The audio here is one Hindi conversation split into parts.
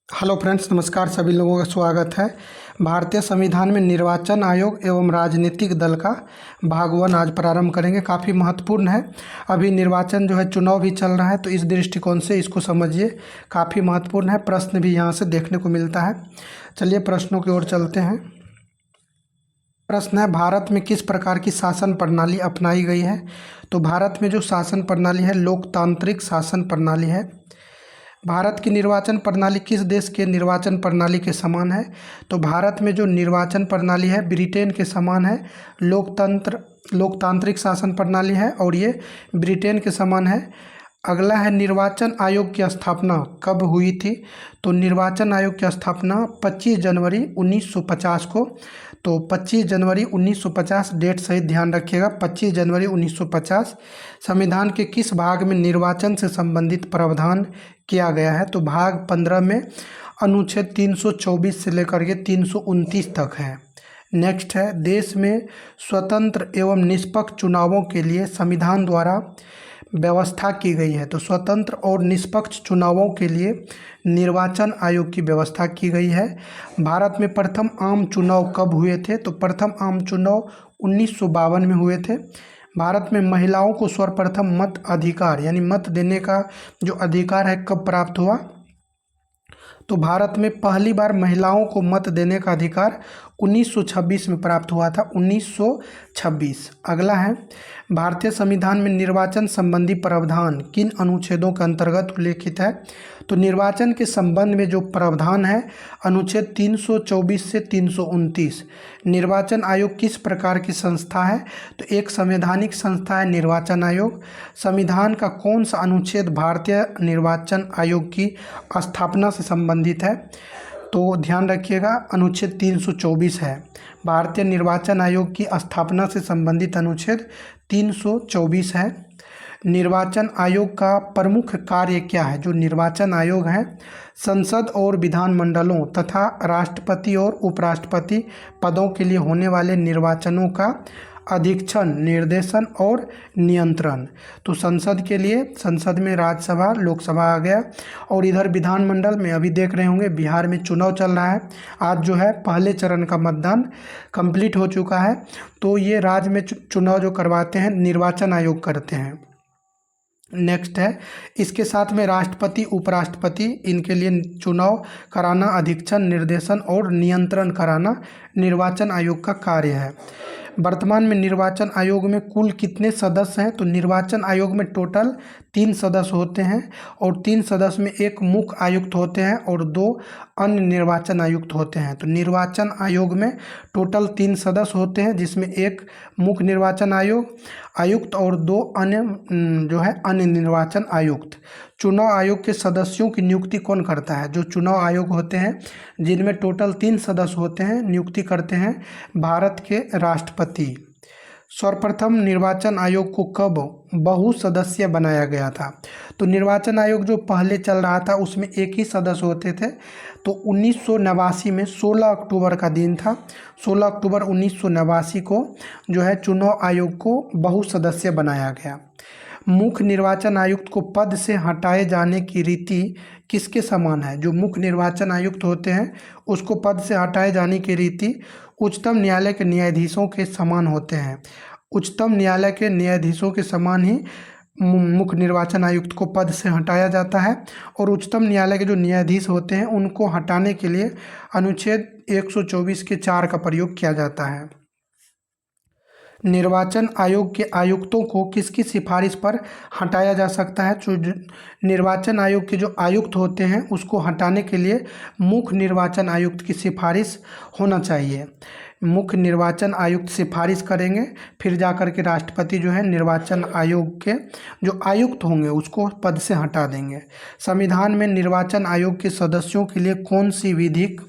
हेलो फ्रेंड्स, नमस्कार। सभी लोगों का स्वागत है। भारतीय संविधान में निर्वाचन आयोग एवं राजनीतिक दल का भाग 1 आज प्रारंभ करेंगे। काफ़ी महत्वपूर्ण है। अभी निर्वाचन जो है, चुनाव भी चल रहा है, तो इस दृष्टिकोण से इसको समझिए, काफ़ी महत्वपूर्ण है। प्रश्न भी यहाँ से देखने को मिलता है। चलिए प्रश्नों की ओर चलते हैं। प्रश्न है, भारत में किस प्रकार की शासन प्रणाली अपनाई गई है? तो भारत में जो शासन प्रणाली है, लोकतांत्रिक शासन प्रणाली है। भारत की निर्वाचन प्रणाली किस देश के निर्वाचन प्रणाली के समान है? तो भारत में जो निर्वाचन प्रणाली है, ब्रिटेन के समान है। लोकतांत्रिक शासन प्रणाली है और ये ब्रिटेन के समान है। अगला है, निर्वाचन आयोग की स्थापना कब हुई थी? तो निर्वाचन आयोग की स्थापना 25 जनवरी 1950 को। तो 25 जनवरी 1950 डेट सही ध्यान रखिएगा, 25 जनवरी 1950। संविधान के किस भाग में निर्वाचन से संबंधित प्रावधान किया गया है? तो भाग 15 में अनुच्छेद 324 से लेकर के 329 तक है। नेक्स्ट है, देश में स्वतंत्र एवं निष्पक्ष चुनावों के लिए संविधान द्वारा व्यवस्था की गई है। तो स्वतंत्र और निष्पक्ष चुनावों के लिए निर्वाचन आयोग की व्यवस्था की गई है। भारत में प्रथम आम चुनाव कब हुए थे? तो प्रथम आम चुनाव 1952 में हुए थे। भारत में महिलाओं को सर्वप्रथम मत अधिकार यानी मत देने का जो अधिकार है कब प्राप्त हुआ? तो भारत में पहली बार महिलाओं को मत देने का अधिकार 1926 में प्राप्त हुआ था, 1926। अगला है, भारतीय संविधान में निर्वाचन संबंधी प्रावधान किन अनुच्छेदों के अंतर्गत उल्लेखित है? तो निर्वाचन के संबंध में जो प्रावधान है, अनुच्छेद 324 से 329। निर्वाचन आयोग किस प्रकार की संस्था है? तो एक संवैधानिक संस्था है निर्वाचन आयोग। संविधान का कौन सा अनुच्छेद भारतीय निर्वाचन आयोग की स्थापना से संबंधित है? तो ध्यान रखिएगा, अनुच्छेद 324 है। भारतीय निर्वाचन आयोग की स्थापना से संबंधित अनुच्छेद 324 है। निर्वाचन आयोग का प्रमुख कार्य क्या है? जो निर्वाचन आयोग है, संसद और विधानमंडलों तथा राष्ट्रपति और उपराष्ट्रपति पदों के लिए होने वाले निर्वाचनों का अधीक्षण, निर्देशन और नियंत्रण। तो संसद के लिए, संसद में राज्यसभा, लोकसभा आ गया, और इधर विधानमंडल में अभी देख रहे होंगे बिहार में चुनाव चल रहा है। आज जो है पहले चरण का मतदान कंप्लीट हो चुका है। तो ये राज्य में चुनाव जो करवाते हैं निर्वाचन आयोग करते हैं। नेक्स्ट है, इसके साथ में राष्ट्रपति, उपराष्ट्रपति, इनके लिए चुनाव कराना, अधीक्षण, निर्देशन और नियंत्रण कराना निर्वाचन आयोग का कार्य है। वर्तमान में निर्वाचन आयोग में कुल कितने सदस्य हैं? तो निर्वाचन आयोग में टोटल 3 सदस्य होते हैं, और 3 सदस्य में एक मुख्य आयुक्त होते हैं और 2 अन्य निर्वाचन आयुक्त होते हैं। तो निर्वाचन आयोग में टोटल 3 सदस्य होते हैं, जिसमें एक मुख्य निर्वाचन आयुक्त और 2 अन्य जो है अन्य निर्वाचन आयुक्त। चुनाव आयोग के सदस्यों की नियुक्ति कौन करता है? जो चुनाव आयोग होते हैं, जिनमें टोटल 3 सदस्य होते हैं, नियुक्ति करते हैं भारत के राष्ट्रपति। सर्वप्रथम निर्वाचन आयोग को कब बहुसदस्यीय बनाया गया था? तो निर्वाचन आयोग जो पहले चल रहा था उसमें एक ही सदस्य होते थे। तो 1989 में 16 अक्टूबर का दिन था। 16 अक्टूबर 1989 को जो है चुनाव आयोग को बहुसदस्यीय बनाया गया। मुख्य निर्वाचन आयुक्त को पद से हटाए जाने की रीति किसके समान है? जो मुख्य निर्वाचन आयुक्त होते हैं उसको पद से हटाए जाने की रीति उच्चतम न्यायालय के न्यायाधीशों के समान होते हैं। उच्चतम न्यायालय के न्यायाधीशों के समान ही मुख्य निर्वाचन आयुक्त को पद से हटाया जाता है, और उच्चतम न्यायालय के जो न्यायाधीश होते हैं उनको हटाने के लिए अनुच्छेद 124 के 4 का प्रयोग किया जाता है। निर्वाचन आयोग के आयुक्तों को किसकी सिफारिश पर हटाया जा सकता है? जो निर्वाचन आयोग के जो आयुक्त होते हैं उसको हटाने के लिए मुख्य निर्वाचन आयुक्त की सिफारिश होना चाहिए। मुख्य निर्वाचन आयुक्त सिफारिश करेंगे, फिर जाकर के राष्ट्रपति जो है निर्वाचन आयोग के जो आयुक्त होंगे उसको पद से हटा देंगे। संविधान में निर्वाचन आयोग के सदस्यों के लिए कौन सी विधिक,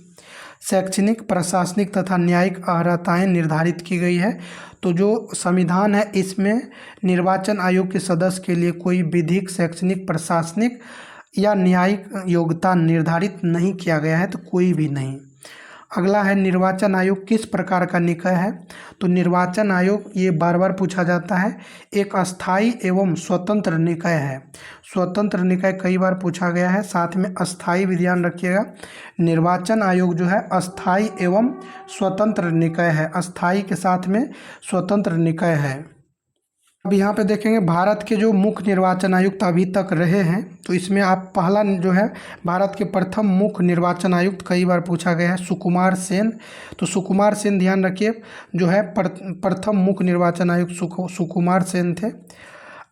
शैक्षणिक, प्रशासनिक तथा न्यायिक अर्हताएँ निर्धारित की गई है? तो जो संविधान है इसमें निर्वाचन आयोग के सदस्य के लिए कोई विधिक, शैक्षणिक, प्रशासनिक या न्यायिक योग्यता निर्धारित नहीं किया गया है, तो कोई भी नहीं। अगला है निर्वाचन आयोग किस प्रकार का निकाय है। तो निर्वाचन आयोग ये बार बार पूछा जाता है, एक अस्थाई एवं स्वतंत्र निकाय है। स्वतंत्र निकाय कई बार पूछा गया है, साथ में अस्थाई भी ध्यान रखिएगा। निर्वाचन आयोग जो है अस्थाई एवं स्वतंत्र निकाय है, अस्थाई के साथ में स्वतंत्र निकाय है। अब यहाँ पे देखेंगे भारत के जो मुख्य निर्वाचन आयुक्त अभी तक रहे हैं, तो इसमें आप पहला जो है भारत के प्रथम मुख्य निर्वाचन आयुक्त कई बार पूछा गया है सुकुमार सेन। तो सुकुमार सेन ध्यान रखिए, जो है प्रथम मुख्य निर्वाचन आयुक्त सुकुमार सेन थे।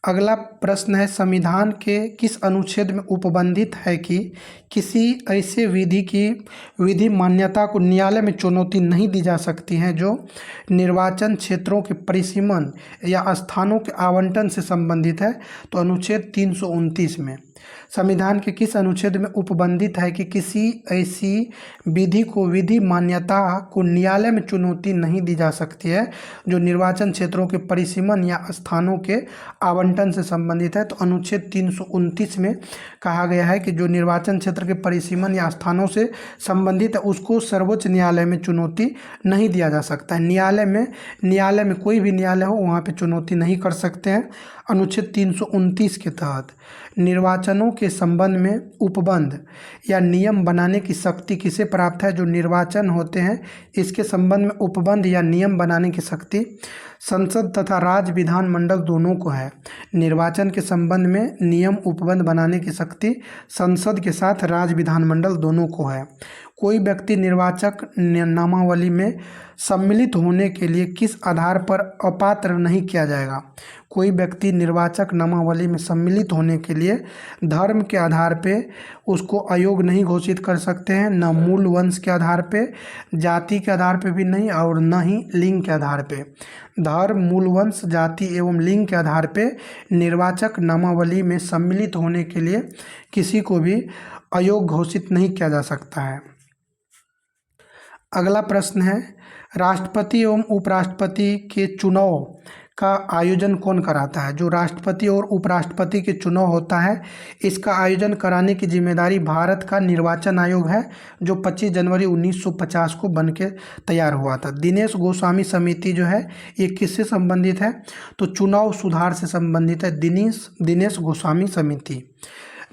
अगला प्रश्न है संविधान के किस अनुच्छेद में उपबंधित है कि किसी ऐसे विधि की विधि मान्यता को न्यायालय में चुनौती नहीं दी जा सकती है जो निर्वाचन क्षेत्रों के परिसीमन या स्थानों के आवंटन से संबंधित है। तो अनुच्छेद 329 में संविधान के किस अनुच्छेद में उपबंधित है कि किसी ऐसी विधि को विधि मान्यता को न्यायालय में चुनौती नहीं दी जा सकती है जो निर्वाचन क्षेत्रों के परिसीमन या स्थानों के आवंटन से संबंधित है। तो अनुच्छेद 329 में कहा गया है कि जो निर्वाचन क्षेत्र के परिसीमन या स्थानों से संबंधित है उसको सर्वोच्च न्यायालय में चुनौती नहीं दिया जा सकता है। न्यायालय में कोई भी न्यायालय हो वहाँ पे चुनौती नहीं कर सकते हैं। अनुच्छेद 329 के तहत निर्वाचनों के संबंध में उपबंध या नियम बनाने की शक्ति किसे प्राप्त है। जो निर्वाचन होते हैं इसके संबंध में उपबंध या नियम बनाने की शक्ति संसद तथा राज्य विधानमंडल दोनों को है। निर्वाचन के संबंध में नियम उपबंध बनाने की शक्ति संसद के साथ राज्य विधानमंडल दोनों को है। कोई व्यक्ति निर्वाचक नामावली में सम्मिलित होने के लिए किस आधार पर अपात्र नहीं किया जाएगा। कोई व्यक्ति निर्वाचक नामावली में सम्मिलित होने के लिए धर्म के आधार पे उसको अयोग्य नहीं घोषित कर सकते हैं, न मूल वंश के आधार पे, जाति के आधार पे भी नहीं, और न ही लिंग के आधार पे। धर्म, मूल वंश, जाति एवं लिंग के आधार पे निर्वाचक नामावली में सम्मिलित होने के लिए किसी को भी अयोग्य घोषित नहीं किया जा सकता है। अगला प्रश्न है राष्ट्रपति एवं उपराष्ट्रपति के चुनाव का आयोजन कौन कराता है। जो राष्ट्रपति और उपराष्ट्रपति के चुनाव होता है इसका आयोजन कराने की जिम्मेदारी भारत का निर्वाचन आयोग है, जो 25 जनवरी 1950 को बन के तैयार हुआ था। दिनेश गोस्वामी समिति जो है ये किससे संबंधित है। तो चुनाव सुधार से संबंधित है। दिनेश गोस्वामी समिति,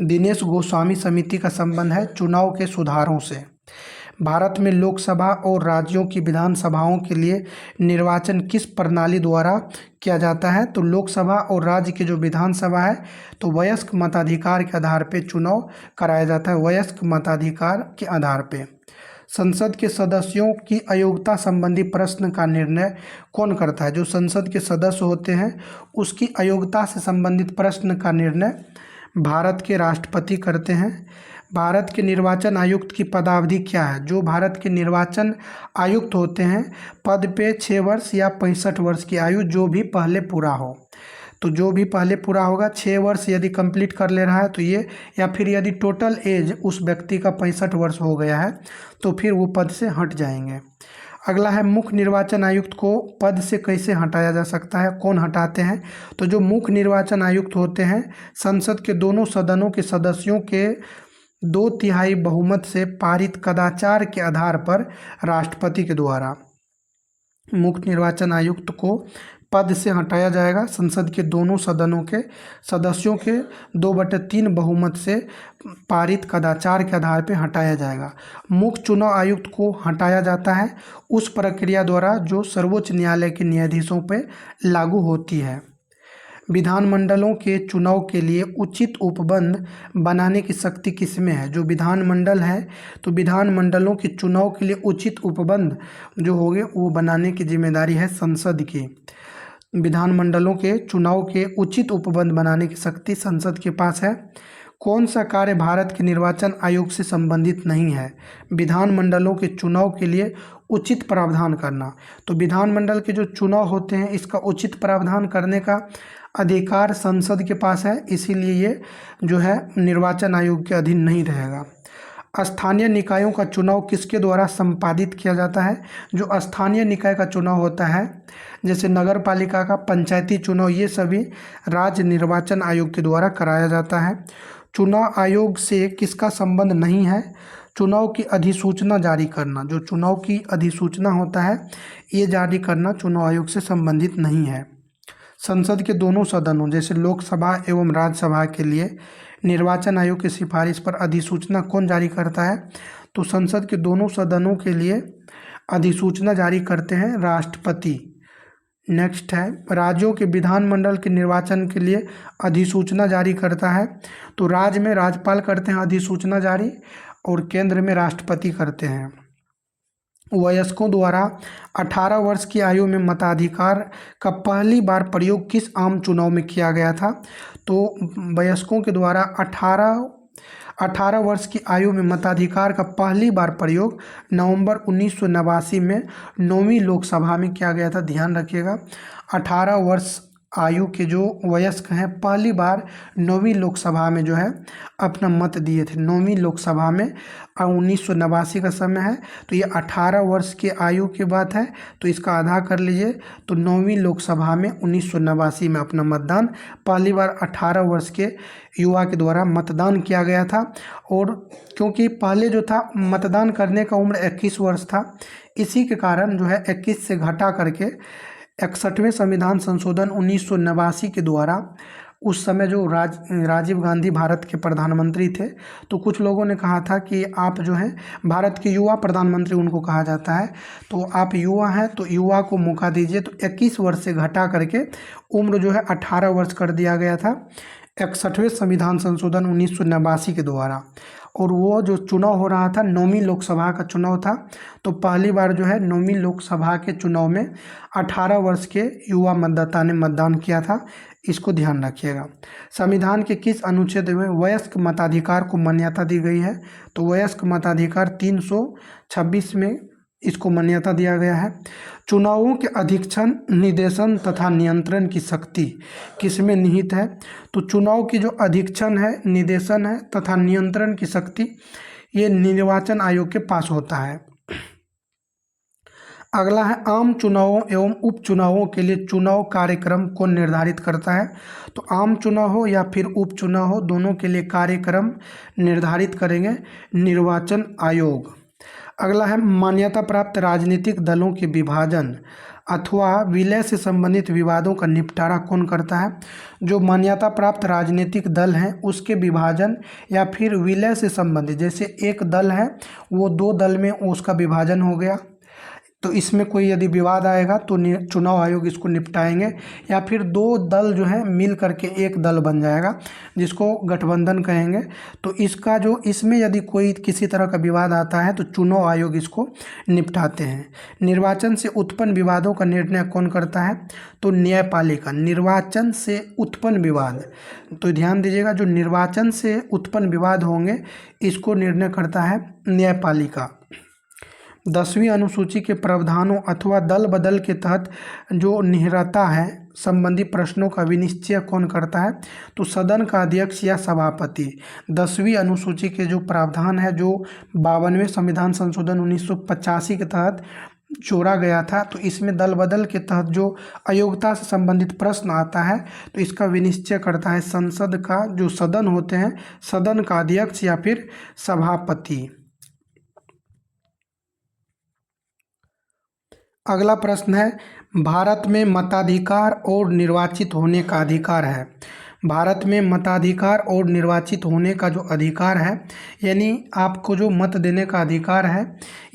दिनेश गोस्वामी समिति का संबंध है चुनाव के सुधारों से। भारत में लोकसभा और राज्यों की विधानसभाओं के लिए निर्वाचन किस प्रणाली द्वारा किया जाता है। तो लोकसभा और राज्य की जो विधानसभा है तो वयस्क मताधिकार के आधार पे चुनाव कराया जाता है, वयस्क मताधिकार के आधार पे। संसद के सदस्यों की अयोग्यता संबंधी प्रश्न का निर्णय कौन करता है। जो संसद के सदस्य होते हैं उसकी अयोग्यता से संबंधित प्रश्न का निर्णय भारत के राष्ट्रपति करते हैं। भारत के निर्वाचन आयुक्त की पदावधि क्या है। जो भारत के निर्वाचन आयुक्त होते हैं पद पे 6 वर्ष या 65 वर्ष की आयु जो भी पहले पूरा हो। तो जो भी पहले पूरा होगा 6 वर्ष यदि कंप्लीट कर ले रहा है तो ये, या फिर यदि टोटल एज उस व्यक्ति का 65 वर्ष हो गया है तो फिर वो पद से हट जाएंगे। अगला है मुख्य निर्वाचन आयुक्त को पद से कैसे हटाया जा सकता है, कौन हटाते हैं। तो जो मुख्य निर्वाचन आयुक्त होते हैं संसद के दोनों सदनों के सदस्यों के 2/3 बहुमत से पारित कदाचार के आधार पर राष्ट्रपति के द्वारा मुख्य निर्वाचन आयुक्त को पद से हटाया जाएगा। संसद के दोनों सदनों के सदस्यों के 2/3 बहुमत से पारित कदाचार के आधार पर हटाया जाएगा। मुख्य चुनाव आयुक्त को हटाया जाता है उस प्रक्रिया द्वारा जो सर्वोच्च न्यायालय के न्यायाधीशों पर लागू होती है। विधानमंडलों के चुनाव के लिए उचित उपबंध बनाने की शक्ति किसमें है। जो विधानमंडल है तो विधानमंडलों के चुनाव के लिए उचित उपबंध जो होंगे वो बनाने की जिम्मेदारी है संसद की। विधानमंडलों के चुनाव के उचित उपबंध बनाने की शक्ति संसद के पास है। कौन सा कार्य भारत के निर्वाचन आयोग से संबंधित नहीं है। विधानमंडलों के चुनाव के लिए उचित प्रावधान करना। तो विधानमंडल के जो चुनाव होते हैं इसका उचित प्रावधान करने का अधिकार संसद के पास है, इसीलिए ये जो है निर्वाचन आयोग के अधीन नहीं रहेगा। स्थानीय निकायों का चुनाव किसके द्वारा संपादित किया जाता है। जो स्थानीय निकाय का चुनाव होता है जैसे नगर पालिका का, पंचायती चुनाव, ये सभी राज्य निर्वाचन आयोग के द्वारा कराया जाता है। चुनाव आयोग से किसका संबंध नहीं है। चुनाव की अधिसूचना जारी करना, जो चुनाव की अधिसूचना होता है ये जारी करना चुनाव आयोग से संबंधित नहीं है। संसद के दोनों सदनों जैसे लोकसभा एवं राज्यसभा के लिए निर्वाचन आयोग की सिफारिश पर अधिसूचना कौन जारी करता है? तो संसद के दोनों सदनों के लिए अधिसूचना जारी करते हैं राष्ट्रपति। नेक्स्ट है, राज्यों के विधानमंडल के निर्वाचन के लिए अधिसूचना जारी करता है तो राज्य में राज्यपाल करते हैं अधिसूचना जारी और केंद्र में राष्ट्रपति करते हैं। वयस्कों द्वारा 18 वर्ष की आयु में मताधिकार का पहली बार प्रयोग किस आम चुनाव में किया गया था? तो वयस्कों के द्वारा 18 वर्ष की आयु में मताधिकार का पहली बार प्रयोग नवंबर 1989 में 9वीं लोकसभा में किया गया था। ध्यान रखिएगा, 18 वर्ष आयु के जो वयस्क हैं पहली बार 9वीं लोकसभा में जो है अपना मत दिए थे। 9वीं लोकसभा में 1989 का समय है तो ये 18 वर्ष की आयु की बात है, तो इसका आधा कर लीजिए तो 9वीं लोकसभा में 1989 में अपना मतदान पहली बार 18 वर्ष के युवा के द्वारा मतदान किया गया था। और क्योंकि पहले जो था मतदान करने का उम्र 21 वर्ष था, इसी के कारण जो है 21 से घटा करके 61वें संविधान संशोधन 1989 के द्वारा उस समय जो राजीव गांधी भारत के प्रधानमंत्री थे, तो कुछ लोगों ने कहा था कि आप जो हैं भारत के युवा प्रधानमंत्री उनको कहा जाता है, तो आप युवा हैं तो युवा को मौका दीजिए, तो 21 वर्ष से घटा करके उम्र जो है 18 वर्ष कर दिया गया था 61वें संविधान संशोधन 1989 के द्वारा। और वो जो चुनाव हो रहा था 9वीं लोकसभा का चुनाव था, तो पहली बार जो है 9वीं लोकसभा के चुनाव में 18 वर्ष के युवा मतदाता ने मतदान किया था, इसको ध्यान रखिएगा। संविधान के किस अनुच्छेद में वयस्क मताधिकार को मान्यता दी गई है? तो वयस्क मताधिकार 326 में इसको मान्यता दिया गया है। चुनावों के अधीक्षण, निदेशन तथा नियंत्रण की शक्ति किसमें निहित है? तो चुनाव की जो अधीक्षण है, निदेशन है तथा नियंत्रण की शक्ति ये निर्वाचन आयोग के पास होता है। अगला है, आम चुनावों एवं उपचुनावों के लिए चुनाव कार्यक्रम कौन निर्धारित करता है? तो आम चुनाव हो या फिर उपचुनाव हो, दोनों के लिए कार्यक्रम निर्धारित करेंगे निर्वाचन आयोग। अगला है, मान्यता प्राप्त राजनीतिक दलों के विभाजन अथवा विलय से संबंधित विवादों का निपटारा कौन करता है? जो मान्यता प्राप्त राजनीतिक दल हैं उसके विभाजन या फिर विलय से संबंधित, जैसे एक दल है वो 2 दल में उसका विभाजन हो गया, तो इसमें कोई यदि विवाद आएगा तो चुनाव आयोग इसको निपटाएंगे। या फिर 2 दल जो है मिल करके एक दल बन जाएगा जिसको गठबंधन कहेंगे, तो इसका जो इसमें यदि कोई किसी तरह का विवाद आता है तो चुनाव आयोग इसको निपटाते हैं। निर्वाचन से उत्पन्न विवादों का निर्णय कौन करता है? तो न्यायपालिका। निर्वाचन से उत्पन्न विवाद, तो ध्यान दीजिएगा, जो निर्वाचन से उत्पन्न विवाद होंगे इसको निर्णय करता है न्यायपालिका। 10वीं अनुसूची के प्रावधानों अथवा दल बदल के तहत जो निहिरता है संबंधी प्रश्नों का विनिश्चय कौन करता है? तो सदन का अध्यक्ष या सभापति। 10वीं अनुसूची के जो प्रावधान है जो 52वें संविधान संशोधन 1985 के तहत जोड़ा गया था, तो इसमें दल बदल के तहत जो अयोग्यता से संबंधित प्रश्न आता है तो इसका विनिश्चय करता है संसद का जो सदन होते हैं, सदन का अध्यक्ष या फिर सभापति। अगला प्रश्न है, भारत में मताधिकार और निर्वाचित होने का अधिकार है। भारत में मताधिकार और निर्वाचित होने का जो अधिकार है, यानी आपको जो मत देने का अधिकार है,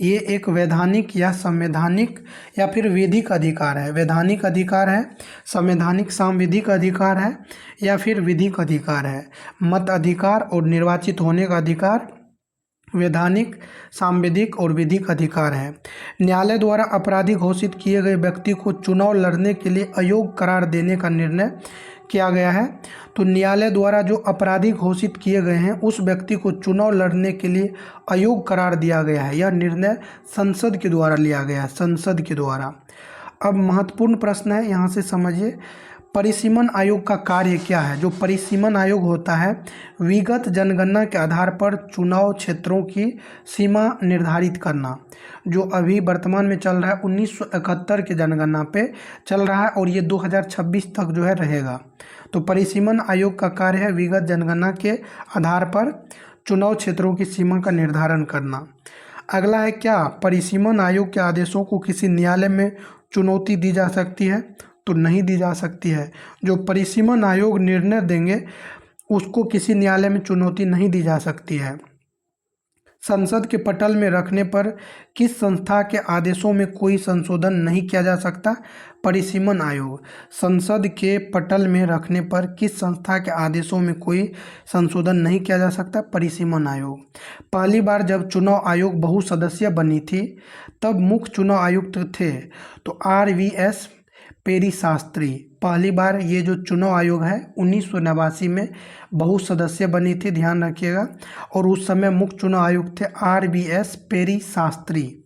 ये एक वैधानिक या संवैधानिक या फिर विधिक अधिकार है। वैधानिक अधिकार है, संवैधानिक सांविधिक अधिकार है या फिर विधिक अधिकार है। मत अधिकार और निर्वाचित होने का अधिकार वैधानिक, सांविधिक और विधिक अधिकार है। न्यायालय द्वारा अपराधी घोषित किए गए व्यक्ति को चुनाव लड़ने के लिए अयोग्य करार देने का निर्णय किया गया है। तो न्यायालय द्वारा जो अपराधी घोषित किए गए हैं उस व्यक्ति को चुनाव लड़ने के लिए अयोग्य करार दिया गया है। यह निर्णय संसद के द्वारा लिया गया है, संसद के द्वारा। अब महत्वपूर्ण प्रश्न है, यहाँ से समझिए, परिसीमन आयोग का कार्य क्या है? जो परिसीमन आयोग होता है, विगत जनगणना के आधार पर चुनाव क्षेत्रों की सीमा निर्धारित करना। जो अभी वर्तमान में चल रहा है 1971 के जनगणना पे चल रहा है और ये 2026 तक जो है रहेगा। तो परिसीमन आयोग का कार्य है विगत जनगणना के आधार पर चुनाव क्षेत्रों की सीमा का निर्धारण करना। अगला है क्या परिसीमन आयोग के आदेशों को किसी न्यायालय में चुनौती दी जा सकती है? तो नहीं दी जा सकती है। जो परिसीमन आयोग निर्णय देंगे उसको किसी न्यायालय में चुनौती नहीं दी जा सकती है। संसद के पटल में रखने पर किस संस्था के आदेशों में कोई संशोधन नहीं किया जा सकता? परिसीमन आयोग। संसद के पटल में रखने पर किस संस्था के आदेशों में कोई संशोधन नहीं किया जा सकता? परिसीमन आयोग। पहली बार जब चुनाव आयोग बहुसदस्यीय बनी थी तब मुख्य चुनाव आयुक्त थे तो RVS पेरी शास्त्री। पहली बार ये जो चुनाव आयोग है 1989 में बहुसदस्यीय बनी थी, ध्यान रखिएगा, और उस समय मुख्य चुनाव आयुक्त थे RVS पेरी शास्त्री।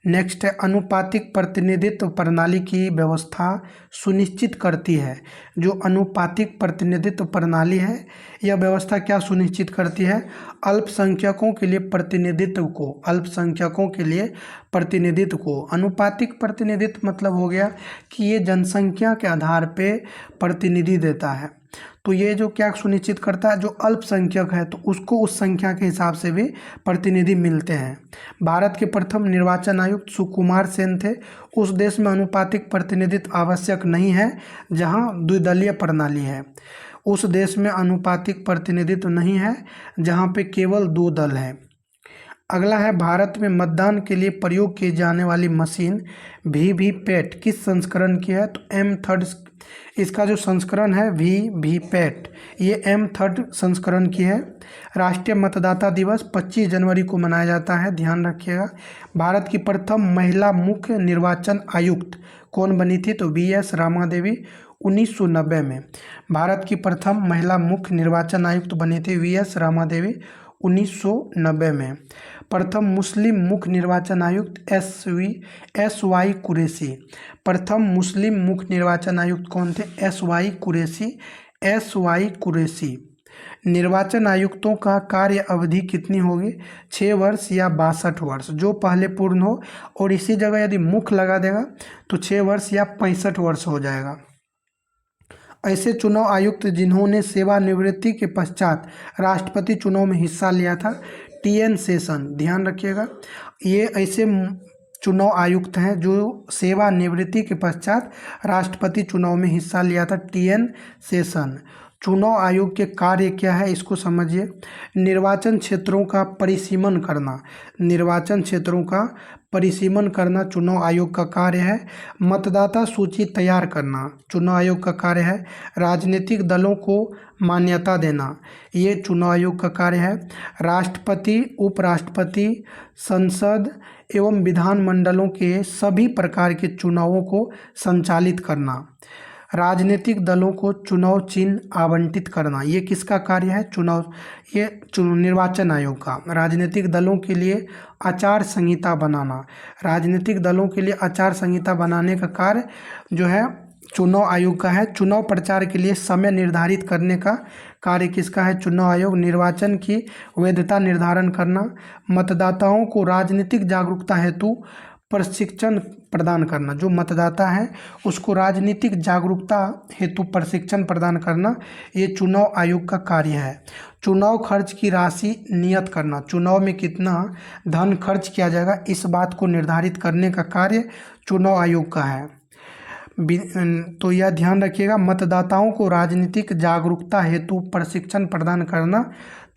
नेक्स्ट है अनुपातिक प्रतिनिधित्व प्रणाली की व्यवस्था सुनिश्चित करती है। जो अनुपातिक प्रतिनिधित्व प्रणाली है यह व्यवस्था क्या सुनिश्चित करती है? अल्पसंख्यकों के लिए प्रतिनिधित्व को, अल्पसंख्यकों के लिए प्रतिनिधित्व को। अनुपातिक प्रतिनिधित्व मतलब हो गया कि ये जनसंख्या के आधार पे प्रतिनिधि देता है। तो ये जो क्या सुनिश्चित करता है, जो अल्पसंख्यक है तो उसको उस संख्या के हिसाब से भी प्रतिनिधि मिलते हैं। भारत के प्रथम निर्वाचन आयुक्त सुकुमार सेन थे। उस देश में अनुपातिक प्रतिनिधित्व आवश्यक नहीं है जहां द्विदलीय प्रणाली है। उस देश में अनुपातिक प्रतिनिधित्व नहीं है जहां पे केवल 2 दल है। अगला है भारत में मतदान के लिए प्रयोग की जाने वाली मशीन VVPAT किस संस्करण की है? तो M3 इसका जो संस्करण है VVPAT ये M3 संस्करण की है। राष्ट्रीय मतदाता दिवस 25 जनवरी को मनाया जाता है, ध्यान रखिएगा। भारत की प्रथम महिला मुख्य निर्वाचन आयुक्त कौन बनी थी? तो VS रामादेवी 1990 में। भारत की प्रथम महिला मुख्य निर्वाचन आयुक्त बनी थी VS रामादेवी 1990 में। प्रथम मुस्लिम मुख्य निर्वाचन आयुक्त SY कुरैशी। प्रथम मुस्लिम मुख्य निर्वाचन आयुक्त कौन थे? SY कुरैशी। निर्वाचन आयुक्तों का कार्य अवधि कितनी होगी? 6 वर्ष या 62 वर्ष, जो पहले पूर्ण हो, और इसी जगह यदि मुख्य लगा देगा तो 6 वर्ष या 65 वर्ष हो जाएगा। ऐसे चुनाव आयुक्त जिन्होंने सेवानिवृत्ति के पश्चात राष्ट्रपति चुनाव में हिस्सा लिया था TN शेषन, ध्यान रखिएगा। ये ऐसे चुनाव आयुक्त हैं जो सेवानिवृत्ति के पश्चात राष्ट्रपति चुनाव में हिस्सा लिया था, TN शेषन। चुनाव आयोग के कार्य क्या है इसको समझिए। निर्वाचन क्षेत्रों का परिसीमन करना, निर्वाचन क्षेत्रों का परिसीमन करना चुनाव आयोग का कार्य है। मतदाता सूची तैयार करना चुनाव आयोग का कार्य है। राजनीतिक दलों को मान्यता देना ये चुनाव आयोग का कार्य है। राष्ट्रपति, उपराष्ट्रपति, संसद एवं विधानमंडलों के सभी प्रकार के चुनावों को संचालित करना। राजनीतिक दलों को चुनाव चिन्ह आवंटित करना ये किसका कार्य है? निर्वाचन आयोग का। राजनीतिक दलों के लिए आचार संहिता बनाना, राजनीतिक दलों के लिए आचार संहिता बनाने का कार्य जो है चुनाव आयोग का है। चुनाव प्रचार के लिए समय निर्धारित करने का कार्य किसका है? चुनाव आयोग। निर्वाचन की वैधता निर्धारण करना, मतदाताओं को राजनीतिक जागरूकता हेतु प्रशिक्षण प्रदान करना, जो मतदाता है उसको राजनीतिक जागरूकता हेतु प्रशिक्षण प्रदान करना ये चुनाव आयोग का कार्य है। चुनाव खर्च की राशि नियत करना, चुनाव में कितना धन खर्च किया जाएगा इस बात को निर्धारित करने का कार्य चुनाव आयोग का है। तो यह ध्यान रखिएगा, मतदाताओं को राजनीतिक जागरूकता हेतु प्रशिक्षण प्रदान करना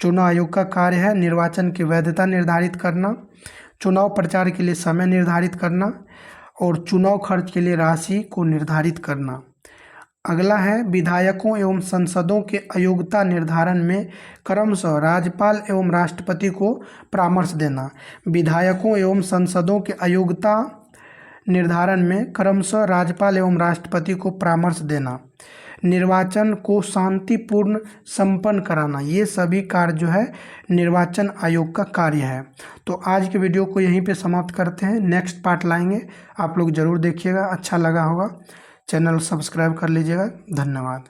चुनाव आयोग का कार्य है। निर्वाचन की वैधता निर्धारित करना, चुनाव प्रचार के लिए समय निर्धारित करना और चुनाव खर्च के लिए राशि को निर्धारित करना। अगला है विधायकों एवं सांसदों के अयोग्यता निर्धारण में क्रमशः राज्यपाल एवं राष्ट्रपति को परामर्श देना। विधायकों एवं सांसदों के अयोग्यता निर्धारण में क्रमशः राज्यपाल एवं राष्ट्रपति को परामर्श देना। निर्वाचन को शांतिपूर्ण संपन्न कराना ये सभी कार्य जो है निर्वाचन आयोग का कार्य है। तो आज के वीडियो को यहीं पे समाप्त करते हैं, नेक्स्ट पार्ट लाएंगे, आप लोग ज़रूर देखिएगा, अच्छा लगा होगा, चैनल सब्सक्राइब कर लीजिएगा। धन्यवाद।